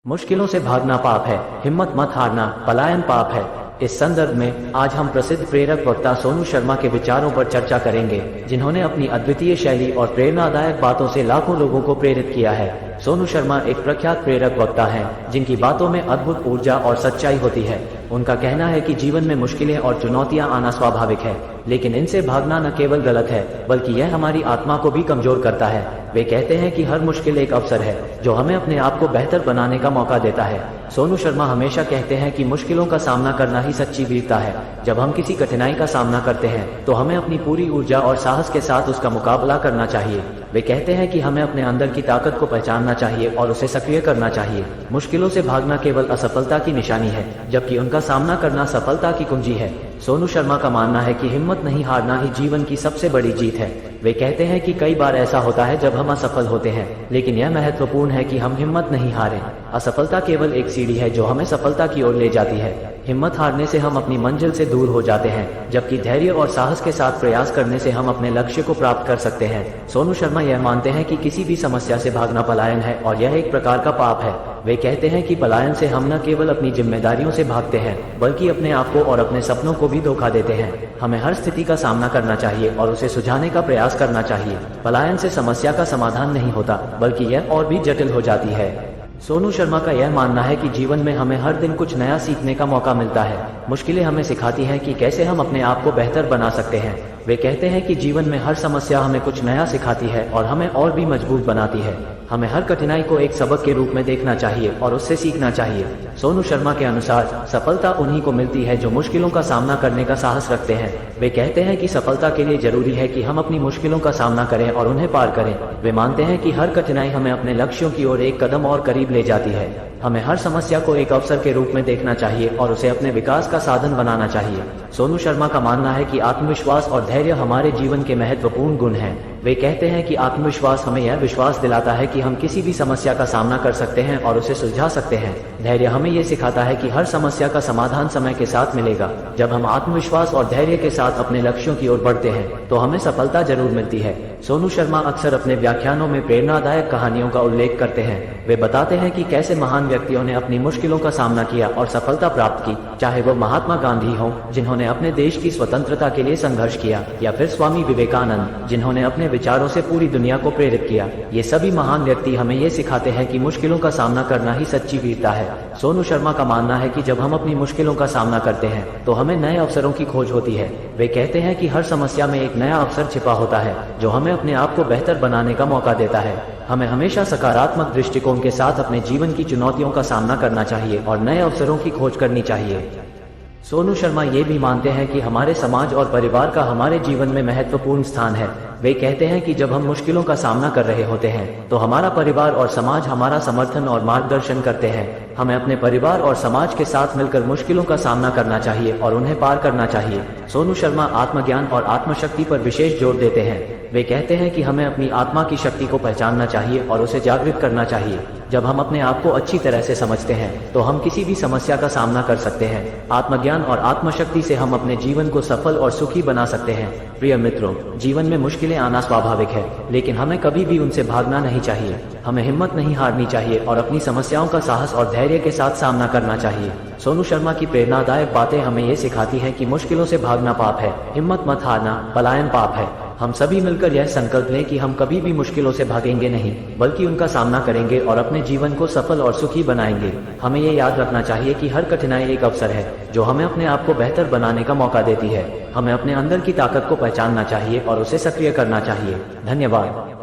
मुश्किलों से भागना पाप है, हिम्मत मत हारना, पलायन पाप है। इस संदर्भ में आज हम प्रसिद्ध प्रेरक वक्ता सोनू शर्मा के विचारों पर चर्चा करेंगे, जिन्होंने अपनी अद्वितीय शैली और प्रेरणादायक बातों से लाखों लोगों को प्रेरित किया है। सोनू शर्मा एक प्रख्यात प्रेरक वक्ता हैं, जिनकी बातों में अद्भुत ऊर्जा और सच्चाई होती है। उनका कहना है कि जीवन में मुश्किलें और चुनौतियां आना स्वाभाविक है, लेकिन इनसे भागना न केवल गलत है, बल्कि यह हमारी आत्मा को भी कमजोर करता है। वे कहते हैं कि हर मुश्किल एक अवसर है, जो हमें अपने आप को बेहतर बनाने का मौका देता है। सोनू शर्मा हमेशा कहते हैं कि मुश्किलों का सामना करना ही सच्ची वीरता है। जब हम किसी कठिनाई का सामना करते हैं, तो हमें अपनी पूरी ऊर्जा और साहस के साथ उसका मुकाबला करना चाहिए। वे कहते हैं कि हमें अपने अंदर की ताकत को पहचानना चाहिए और उसे सक्रिय करना चाहिए। मुश्किलों से भागना केवल असफलता की निशानी है, जबकि उनका सामना करना सफलता की कुंजी है। सोनू शर्मा का मानना है कि हिम्मत नहीं हारना ही जीवन की सबसे बड़ी जीत है। वे कहते हैं कि कई बार ऐसा होता है जब हम असफल होते हैं, लेकिन यह महत्वपूर्ण है कि हम हिम्मत नहीं हारें। असफलता केवल एक सीढ़ी है जो हमें सफलता की ओर ले जाती है। हिम्मत हारने से हम अपनी मंजिल से दूर हो जाते हैं, जबकि धैर्य और साहस के साथ प्रयास करने से हम अपने लक्ष्य को प्राप्त कर सकते हैं। सोनू शर्मा यह मानते हैं कि किसी भी समस्या से भागना पलायन है और यह एक प्रकार का पाप है। वे कहते हैं कि पलायन से हम न केवल अपनी जिम्मेदारियों से भागते हैं, बल्कि अपने आप को और अपने सपनों को भी धोखा देते हैं। हमें हर स्थिति का सामना करना चाहिए और उसे सुलझाने का प्रयास करना चाहिए। पलायन से समस्या का समाधान नहीं होता, बल्कि यह और भी जटिल हो जाती है। सोनू शर्मा का यह मानना है कि जीवन में हमें हर दिन कुछ नया सीखने का मौका मिलता है। मुश्किलें हमें सिखाती हैं कि कैसे हम अपने आप को बेहतर बना सकते हैं। वे कहते हैं कि जीवन में हर समस्या हमें कुछ नया सिखाती है और हमें और भी मजबूत बनाती है। हमें हर कठिनाई को एक सबक के रूप में देखना चाहिए और उससे सीखना चाहिए। सोनू शर्मा के अनुसार सफलता उन्हीं को मिलती है जो मुश्किलों का सामना करने का साहस रखते हैं। वे कहते हैं कि सफलता के लिए जरूरी है कि हम अपनी मुश्किलों का सामना करें और उन्हें पार करें। वे मानते हैं कि हर कठिनाई हमें अपने लक्ष्यों की ओर एक कदम और करीब ले जाती है। हमें हर समस्या को एक अवसर के रूप में देखना चाहिए और उसे अपने विकास का साधन बनाना चाहिए। सोनू शर्मा का मानना है कि आत्मविश्वास और धैर्य हमारे जीवन के महत्वपूर्ण गुण हैं। वे कहते हैं कि आत्मविश्वास हमें यह विश्वास दिलाता है कि हम किसी भी समस्या का सामना कर सकते हैं और उसे सुलझा सकते हैं। धैर्य हमें यह सिखाता है कि हर समस्या का समाधान समय के साथ मिलेगा। जब हम आत्मविश्वास और धैर्य के साथ अपने लक्ष्यों की ओर बढ़ते हैं, तो हमें सफलता जरूर मिलती है। सोनू शर्मा अक्सर अपने व्याख्यानों में प्रेरणादायक कहानियों का उल्लेख करते हैं। वे बताते हैं कि कैसे महान व्यक्तियों ने अपनी मुश्किलों का सामना किया और सफलता प्राप्त की, चाहे वो महात्मा गांधी हों, जिन्होंने अपने देश की स्वतंत्रता के लिए संघर्ष किया, या फिर स्वामी विवेकानंद, जिन्होंने अपने विचारों से पूरी दुनिया को प्रेरित किया। ये सभी महान व्यक्ति हमें ये सिखाते हैं कि मुश्किलों का सामना करना ही सच्ची वीरता है। सोनू शर्मा का मानना है कि जब हम अपनी मुश्किलों का सामना करते हैं, तो हमें नए अवसरों की खोज होती है। वे कहते हैं कि हर समस्या में एक नया अवसर छिपा होता है, जो हमें अपने आप को बेहतर बनाने का मौका देता है। हमें हमेशा सकारात्मक दृष्टिकोण के साथ अपने जीवन की चुनौतियों का सामना करना चाहिए और नए अवसरों की खोज करनी चाहिए। सोनू शर्मा ये भी मानते हैं कि हमारे समाज और परिवार का हमारे जीवन में महत्वपूर्ण स्थान है। वे कहते हैं कि जब हम मुश्किलों का सामना कर रहे होते हैं, तो हमारा परिवार और समाज हमारा समर्थन और मार्गदर्शन करते हैं। हमें अपने परिवार और समाज के साथ मिलकर मुश्किलों का सामना करना चाहिए और उन्हें पार करना चाहिए। सोनू शर्मा आत्मज्ञान और आत्मशक्ति पर विशेष जोर देते हैं। वे कहते हैं कि हमें अपनी आत्मा की शक्ति को पहचानना चाहिए और उसे जागृत करना चाहिए। जब हम अपने आप को अच्छी तरह से समझते हैं, तो हम किसी भी समस्या का सामना कर सकते हैं। आत्मज्ञान और आत्मशक्ति से हम अपने जीवन को सफल और सुखी बना सकते हैं। प्रिय मित्रों, जीवन में मुश्किलें आना स्वाभाविक है, लेकिन हमें कभी भी उनसे भागना नहीं चाहिए। हमें हिम्मत नहीं हारनी चाहिए और अपनी समस्याओं का साहस और धैर्य के साथ सामना करना चाहिए। सोनू शर्मा की प्रेरणादायक बातें हमें ये सिखाती हैं कि मुश्किलों से भागना पाप है, हिम्मत मत हारना, पलायन पाप है। हम सभी मिलकर यह संकल्प लें कि हम कभी भी मुश्किलों से भागेंगे नहीं, बल्कि उनका सामना करेंगे और अपने जीवन को सफल और सुखी बनाएंगे। हमें ये याद रखना चाहिए कि हर कठिनाई एक अवसर है, जो हमें अपने आप को बेहतर बनाने का मौका देती है। हमें अपने अंदर की ताकत को पहचानना चाहिए और उसे सक्रिय करना चाहिए। धन्यवाद।